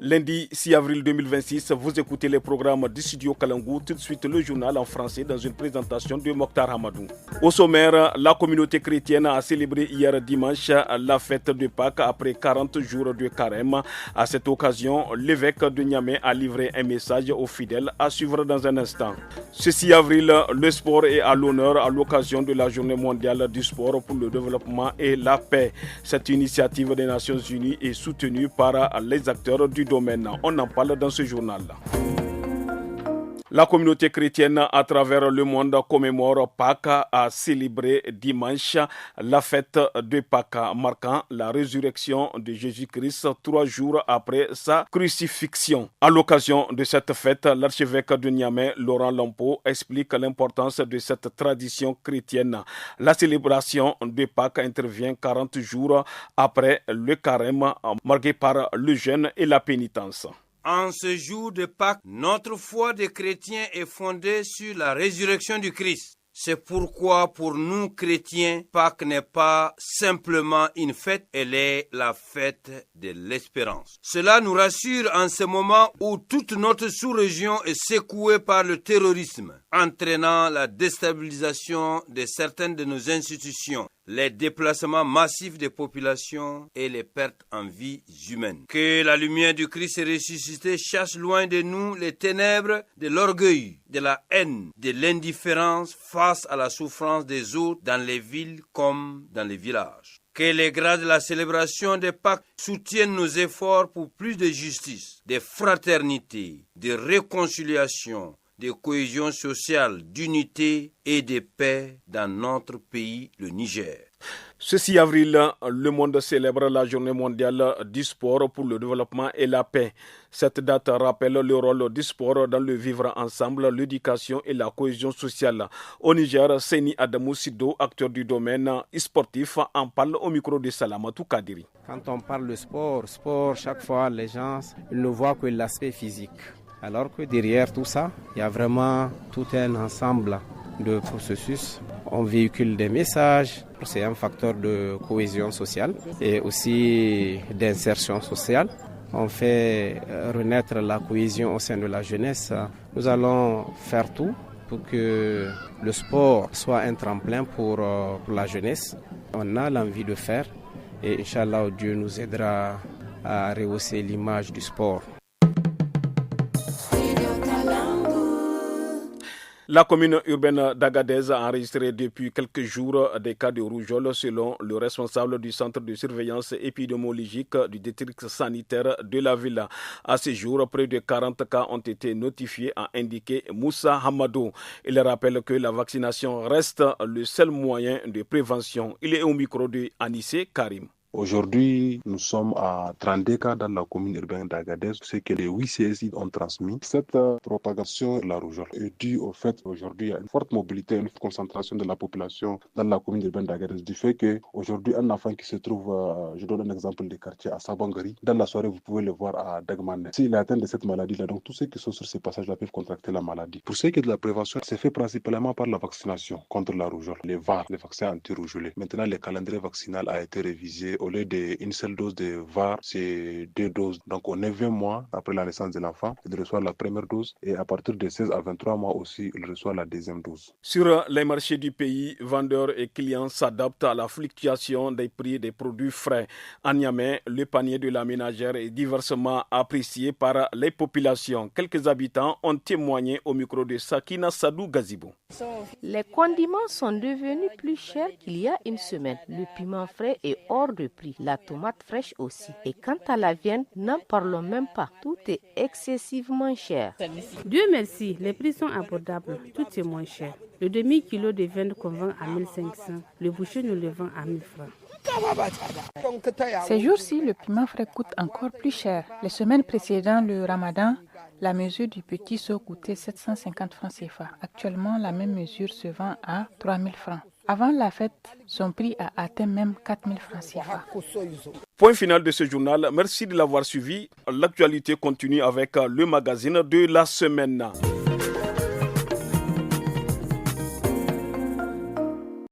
Lundi 6 avril 2026, vous écoutez les programmes du studio Kalangou. Tout de suite, le journal en français dans une présentation de Mokhtar Hamadou. Au sommaire, la communauté chrétienne a célébré hier dimanche la fête de Pâques après 40 jours de carême. À cette occasion, l'évêque de Niamey a livré un message aux fidèles à suivre dans un instant. Ce 6 avril, le sport est à l'honneur à l'occasion de la Journée mondiale du sport pour le développement et la paix. Cette initiative des Nations Unies est soutenue par les acteurs du domaine. On en parle dans ce journal. La communauté chrétienne à travers le monde commémore Pâques, a célébré dimanche la fête de Pâques, marquant la résurrection de Jésus-Christ 3 jours après sa crucifixion. À l'occasion de cette fête, l'archevêque de Niamey, Laurent Lampeau, explique l'importance de cette tradition chrétienne. La célébration de Pâques intervient 40 jours après le carême, marqué par le jeûne et la pénitence. En ce jour de Pâques, notre foi des chrétiens est fondée sur la résurrection du Christ. C'est pourquoi pour nous chrétiens, Pâques n'est pas simplement une fête, elle est la fête de l'espérance. Cela nous rassure en ce moment où toute notre sous-région est secouée par le terrorisme, entraînant la déstabilisation de certaines de nos institutions, les déplacements massifs des populations et les pertes en vies humaines. Que la lumière du Christ ressuscité chasse loin de nous les ténèbres de l'orgueil, de la haine, de l'indifférence face à la souffrance des autres dans les villes comme dans les villages. Que les grâces de la célébration des Pâques soutiennent nos efforts pour plus de justice, de fraternité, de réconciliation, de cohésion sociale, d'unité et de paix dans notre pays, le Niger. Ce 6 avril, le monde célèbre la Journée mondiale du sport pour le développement et la paix. Cette date rappelle le rôle du sport dans le vivre ensemble, l'éducation et la cohésion sociale. Au Niger, Seni Adamou Sido, acteur du domaine sportif, en parle au micro de Salamatou Kadiri. Quand on parle de sport, chaque fois les gens ne voient que l'aspect physique. Alors que derrière tout ça, il y a vraiment tout un ensemble de processus. On véhicule des messages, c'est un facteur de cohésion sociale et aussi d'insertion sociale. On fait renaître la cohésion au sein de la jeunesse. Nous allons faire tout pour que le sport soit un tremplin pour la jeunesse. On a l'envie de faire et Inch'Allah, Dieu nous aidera à rehausser l'image du sport. La commune urbaine d'Agadez a enregistré depuis quelques jours des cas de rougeole selon le responsable du centre de surveillance épidémiologique du district sanitaire de la ville. À ce jour, près de 40 cas ont été notifiés, a indiqué Moussa Hamadou. Il rappelle que la vaccination reste le seul moyen de prévention. Il est au micro de Anissé Karim. Aujourd'hui, nous sommes à 32 cas dans la commune urbaine d'Agadez, ce que les 8 CSI ont transmis. Cette propagation de la rougeole est due au fait qu'aujourd'hui, il y a une forte mobilité, une concentration de la population dans la commune urbaine d'Agadez, du fait qu'aujourd'hui, un enfant qui se trouve, je donne un exemple des quartiers à Sabangari, dans la soirée, vous pouvez le voir à Dagmane. S'il est atteint de cette maladie-là, donc tous ceux qui sont sur ces passages-là peuvent contracter la maladie. Pour ce qui est de la prévention, c'est fait principalement par la vaccination contre la rougeole, les VAR, les vaccins anti-rougeolés. Maintenant, le calendrier vaccinal a été révisé. Au lieu d'une seule dose de VAR, c'est 2 doses. Donc on est 20 mois après la naissance de l'enfant, il reçoit la première dose et à partir de 16 à 23 mois aussi, il reçoit la deuxième dose. Sur les marchés du pays, vendeurs et clients s'adaptent à la fluctuation des prix des produits frais. À Niamey, le panier de la ménagère est diversement apprécié par les populations. Quelques habitants ont témoigné au micro de Sakina Sadou Gazibou. Les condiments sont devenus plus chers qu'il y a une semaine. Le piment frais est hors de prix, la tomate fraîche aussi. Et quant à la viande, n'en parlons même pas. Tout est excessivement cher. Dieu merci, les prix sont abordables, tout est moins cher. Le demi-kilo de viande qu'on vend à 1500, le boucher nous le vend à 1000 francs. Ces jours-ci, le piment frais coûte encore plus cher. Les semaines précédant le ramadan, la mesure du petit seau coûtait 750 francs CFA. Actuellement, la même mesure se vend à 3000 francs. Avant la fête, son prix a atteint même 4000 francs CFA. Point final de ce journal. Merci de l'avoir suivi. L'actualité continue avec le magazine de la semaine.